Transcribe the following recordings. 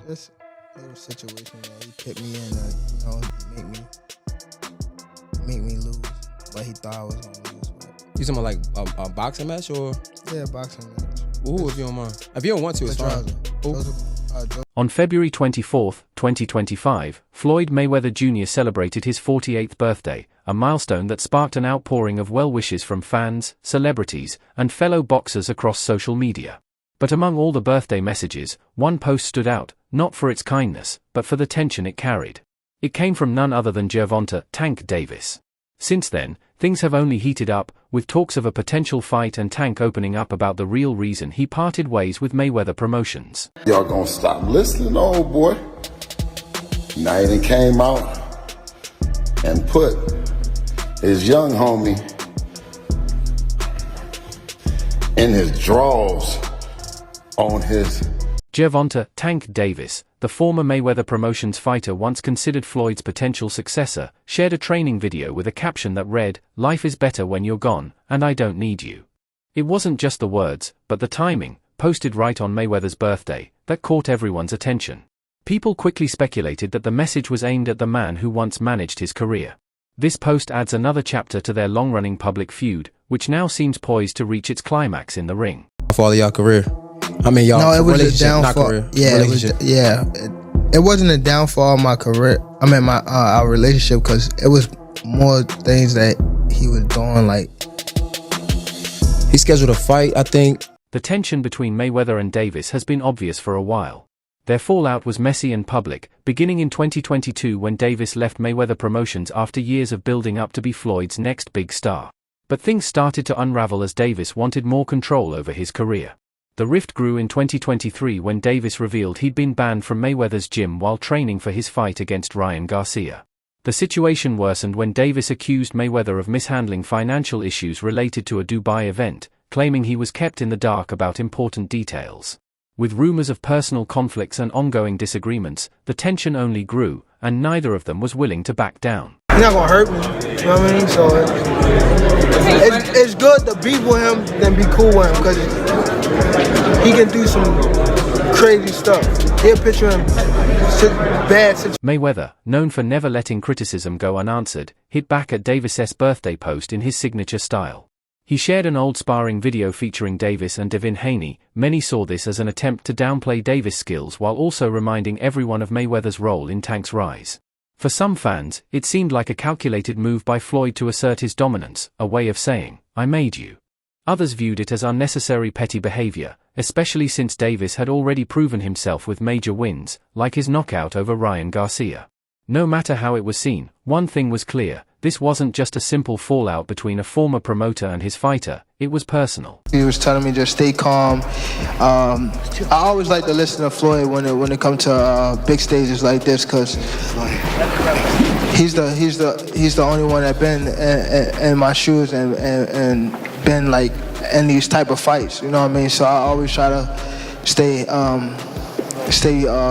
Just a little situation that he put me in to, make me lose. But he thought I was gonna lose. But You talking about like a boxing match or? yeah, boxing match. Ooh, if you don't mind. If you don't want to, it's fine. On February 24, 2025, Floyd Mayweather Jr. celebrated his 48th birthday, a milestone that sparked an outpouring of well wishes from fans, celebrities, and fellow boxers across social media. But among all the birthday messages, one post stood out, not for its kindness, but for the tension it carried. It came from none other than Gervonta "Tank" Davis. Since then, things have only heated up, with talks of a potential fight and Tank opening up about the real reason he parted ways with Mayweather Promotions. Y'all gonna stop listening, old boy. Now he done came out and put his young homie in his drawers on his... Gervonta "Tank" Davis, the former Mayweather Promotions fighter once considered Floyd's potential successor, shared a training video with a caption that read, "Life is better when you're gone, and I don't need you." It wasn't just the words, but the timing, posted right on Mayweather's birthday, that caught everyone's attention. People quickly speculated that the message was aimed at the man who once managed his career. This post adds another chapter to their long-running public feud, which now seems poised to reach its climax in the ring. For y'all career. I mean, y'all. No, it was a relationship, not downfall. career. Yeah, it wasn't a downfall of my career. I mean, our relationship, because it was more things that he was doing. Like he scheduled a fight, I think. The tension between Mayweather and Davis has been obvious for a while. Their fallout was messy and public, beginning in 2022 when Davis left Mayweather Promotions after years of building up to be Floyd's next big star. But things started to unravel as Davis wanted more control over his career. The rift grew in 2023 when Davis revealed he'd been banned from Mayweather's gym while training for his fight against Ryan Garcia. The situation worsened when Davis accused Mayweather of mishandling financial issues related to a Dubai event, claiming he was kept in the dark about important details. With rumors of personal conflicts and ongoing disagreements, the tension only grew, and neither of them was willing to back down. he's not gonna hurt me. You know what I mean? So it's good to be with him than be cool with him, because he can do some crazy stuff. He'll picture him bad situations. Mayweather, known for never letting criticism go unanswered, hit back at Davis's birthday post in his signature style. He shared an old sparring video featuring Davis and Devin Haney. Many saw this as an attempt to downplay Davis' skills while also reminding everyone of Mayweather's role in Tank's rise. For some fans, it seemed like a calculated move by Floyd to assert his dominance, a way of saying, "I made you." Others viewed it as unnecessary petty behavior, especially since Davis had already proven himself with major wins, like his knockout over Ryan Garcia. No matter how it was seen, one thing was clear: this wasn't just a simple fallout between a former promoter and his fighter, it was personal. He was telling me just stay calm. I always like to listen to Floyd when it comes to big stages like this, because he's the only one that been in my shoes and been like in these type of fights. You know what I mean? So I always try to stay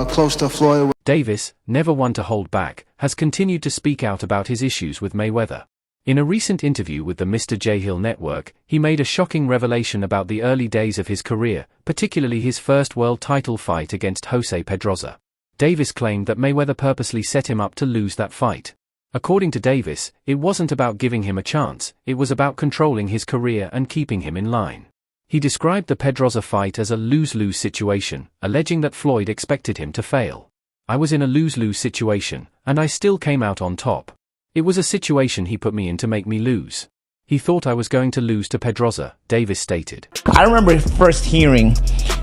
close to Floyd. Davis, never one to hold back, has continued to speak out about his issues with Mayweather. In a recent interview with the Mr. J. Hill Network, he made a shocking revelation about the early days of his career, particularly his first world title fight against Jose Pedroza. Davis claimed that Mayweather purposely set him up to lose that fight. According to Davis, it wasn't about giving him a chance, it was about controlling his career and keeping him in line. He described the Pedroza fight as a lose-lose situation, alleging that Floyd expected him to fail. "I was in a lose-lose situation, and I still came out on top. It was a situation he put me in to make me lose. He thought I was going to lose to Pedroza," Davis stated. I remember first hearing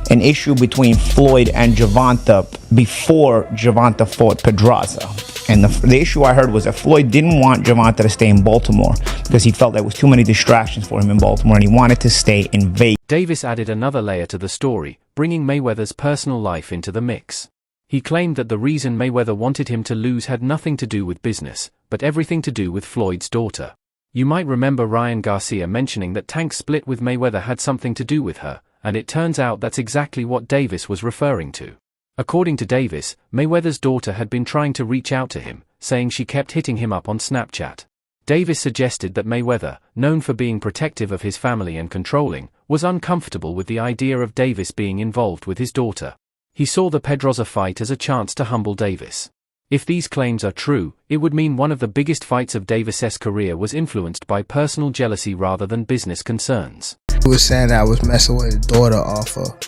an issue between Floyd and Gervonta before Gervonta fought Pedroza. And the issue I heard was that Floyd didn't want Gervonta to stay in Baltimore because he felt there was too many distractions for him in Baltimore and he wanted to stay in Vegas. Davis added another layer to the story, bringing Mayweather's personal life into the mix. He claimed that the reason Mayweather wanted him to lose had nothing to do with business, but everything to do with Floyd's daughter. You might remember Ryan Garcia mentioning that Tank's split with Mayweather had something to do with her, and it turns out that's exactly what Davis was referring to. According to Davis, Mayweather's daughter had been trying to reach out to him, saying she kept hitting him up on Snapchat. Davis suggested that Mayweather, known for being protective of his family and controlling, was uncomfortable with the idea of Davis being involved with his daughter. He saw the Pedroza fight as a chance to humble Davis. If these claims are true, it would mean one of the biggest fights of Davis's career was influenced by personal jealousy rather than business concerns. He was saying that I was messing with his daughter off of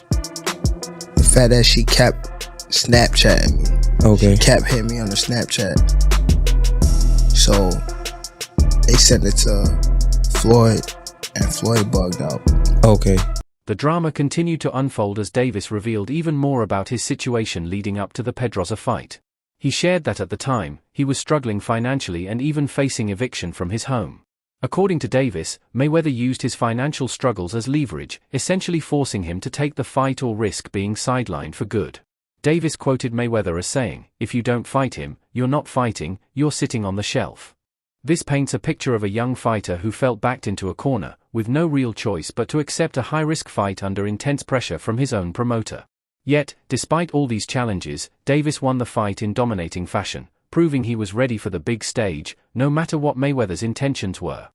the fact that she kept Snapchatting me. Okay. She kept hitting me on the Snapchat. So they sent it to Floyd, and Floyd bugged out. Okay. The drama continued to unfold as Davis revealed even more about his situation leading up to the Pedroza fight. He shared that at the time, he was struggling financially and even facing eviction from his home. According to Davis, Mayweather used his financial struggles as leverage, essentially forcing him to take the fight or risk being sidelined for good. Davis quoted Mayweather as saying, "If you don't fight him, you're not fighting, you're sitting on the shelf." This paints a picture of a young fighter who felt backed into a corner, with no real choice but to accept a high-risk fight under intense pressure from his own promoter. Yet, despite all these challenges, Davis won the fight in dominating fashion, proving he was ready for the big stage, no matter what Mayweather's intentions were.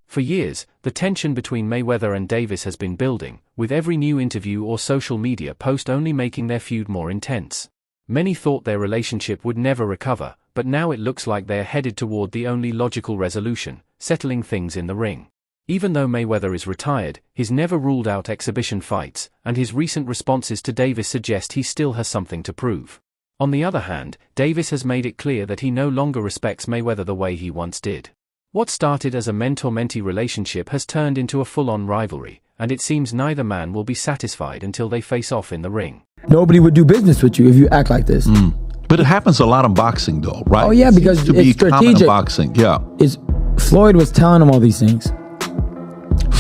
For years, the tension between Mayweather and Davis has been building, with every new interview or social media post only making their feud more intense. Many thought their relationship would never recover, but now it looks like they are headed toward the only logical resolution, settling things in the ring. Even though Mayweather is retired, he's never ruled out exhibition fights, and his recent responses to Davis suggest he still has something to prove. On the other hand, Davis has made it clear that he no longer respects Mayweather the way he once did. What started as a mentor-mentee relationship has turned into a full-on rivalry, and it seems neither man will be satisfied until they face off in the ring. Nobody would do business with you if you act like this. But it happens a lot in boxing, though, right? Oh yeah, because it seems to be it's common in strategic. boxing, yeah. Floyd was telling him all these things.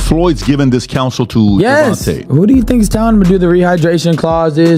Floyd's given this counsel to Yes. Devontae. Who do you think is telling him to do the rehydration clauses?